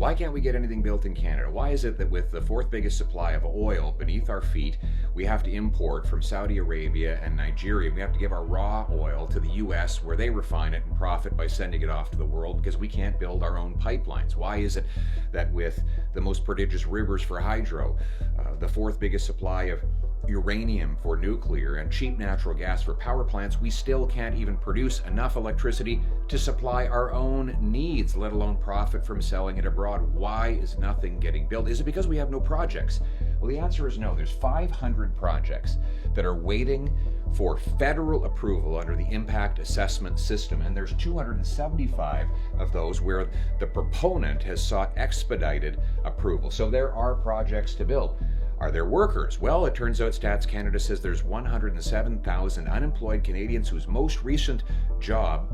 Why can't we get anything built in Canada? Why is it that with the fourth biggest supply of oil beneath our feet, we have to import from Saudi Arabia and Nigeria? We have to give our raw oil to the US where they refine it and profit by sending it off to the world because we can't build our own pipelines. Why is it that with the most prodigious rivers for hydro, the fourth biggest supply of uranium for nuclear and cheap natural gas for power plants, we still can't even produce enough electricity to supply our own needs, let alone profit from selling it abroad? Why is nothing getting built? Is it because we have no projects? Well, the answer is no. There's 500 projects that are waiting for federal approval under the impact assessment system, and there's 275 of those where the proponent has sought expedited approval. So there are projects to build. Are there workers? Well, it turns out Stats Canada says there's 107,000 unemployed Canadians whose most recent job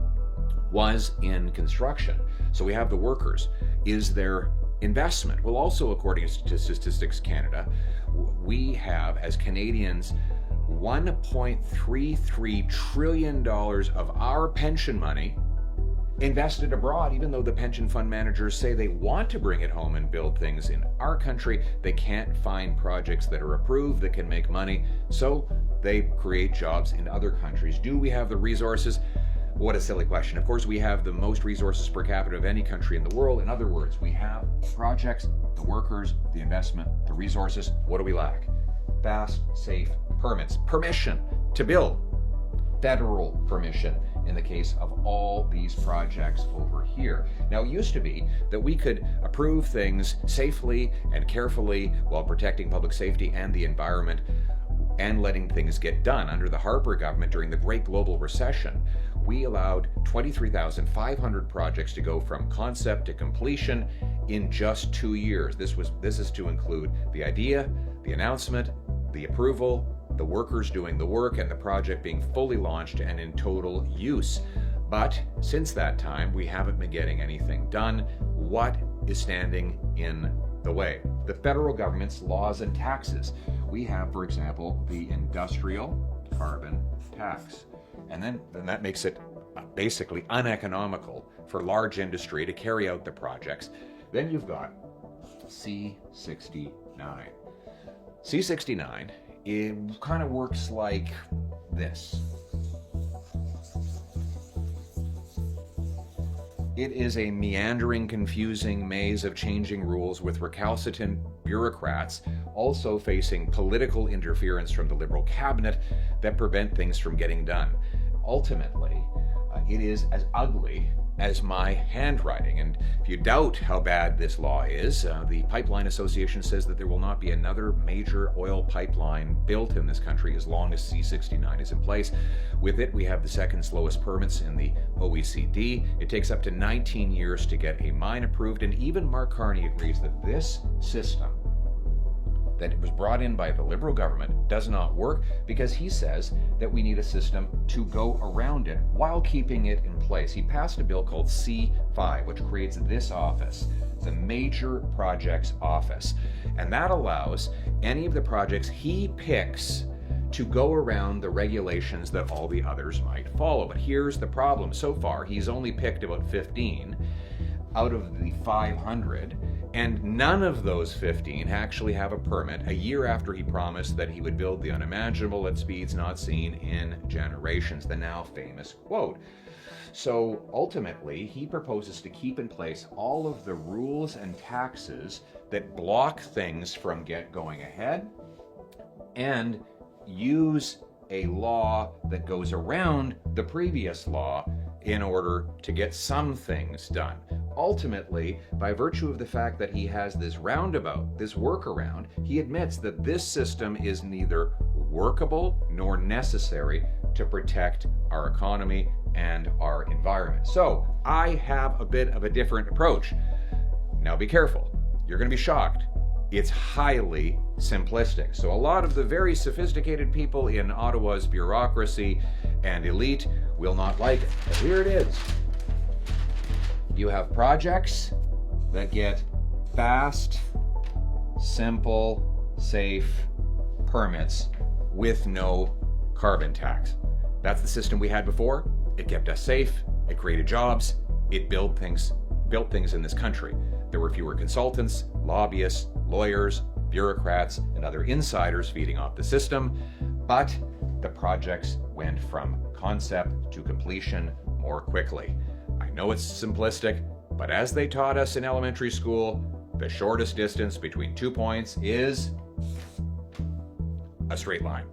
was in construction. So we have the workers. Is there investment? Well, also according to Statistics Canada, we have as Canadians $1.33 trillion of our pension money invested abroad. Even though the pension fund managers say they want to bring it home and build things in our country, they can't find projects that are approved that can make money, so they create jobs in other countries. Do we have the resources? What a silly question. Of course, we have the most resources per capita of any country in the world. In other words, we have projects, the workers, the investment, the resources. What do we lack? Fast, safe permits, permission to build, federal permission in the case of all these projects over here. Now, it used to be that we could approve things safely and carefully while protecting public safety and the environment and letting things get done. Under the Harper government during the Great Global Recession, we allowed 23,500 projects to go from concept to completion in just 2 years. This is to include the idea, the announcement, the approval, the workers doing the work, and the project being fully launched and in total use. But since that time, we haven't been getting anything done. What is standing in the way? The federal government's laws and taxes. We have, for example, the industrial carbon tax. And then that makes it basically uneconomical for large industry to carry out the projects. Then you've got C69. C69, it kind of works like this. It is a meandering, confusing maze of changing rules with recalcitrant bureaucrats also facing political interference from the Liberal cabinet that prevent things from getting done. Ultimately, it is as ugly as my handwriting. And if you doubt how bad this law is, the Pipeline Association says that there will not be another major oil pipeline built in this country as long as C69 is in place. With it, we have the second slowest permits in the OECD. It takes up to 19 years to get a mine approved, and even Mark Carney agrees that this system that it was brought in by the Liberal government does not work, because he says that we need a system to go around it while keeping it in place. He passed a bill called C5, which creates this office, the Major Projects Office, and that allows any of the projects he picks to go around the regulations that all the others might follow. But here's the problem. So far, he's only picked about 15 out of the 500, and none of those 15 actually have a permit a year after he promised that he would build the unimaginable at speeds not seen in generations, the now famous quote. So ultimately, he proposes to keep in place all of the rules and taxes that block things from going ahead, and use a law that goes around the previous law in order to get some things done. Ultimately, by virtue of the fact that he has this roundabout, this workaround, he admits that this system is neither workable nor necessary to protect our economy and our environment. So I have a bit of a different approach. Now be careful. You're going to be shocked. It's highly simplistic. So a lot of the very sophisticated people in Ottawa's bureaucracy and elite will not like it. But here it is. You have projects that get fast, simple, safe permits with no carbon tax. That's the system we had before. It kept us safe, it created jobs, it built things in this country. There were fewer consultants, lobbyists, lawyers, bureaucrats, and other insiders feeding off the system, but the projects went from concept to completion more quickly. I know it's simplistic, but as they taught us in elementary school, the shortest distance between 2 points is a straight line.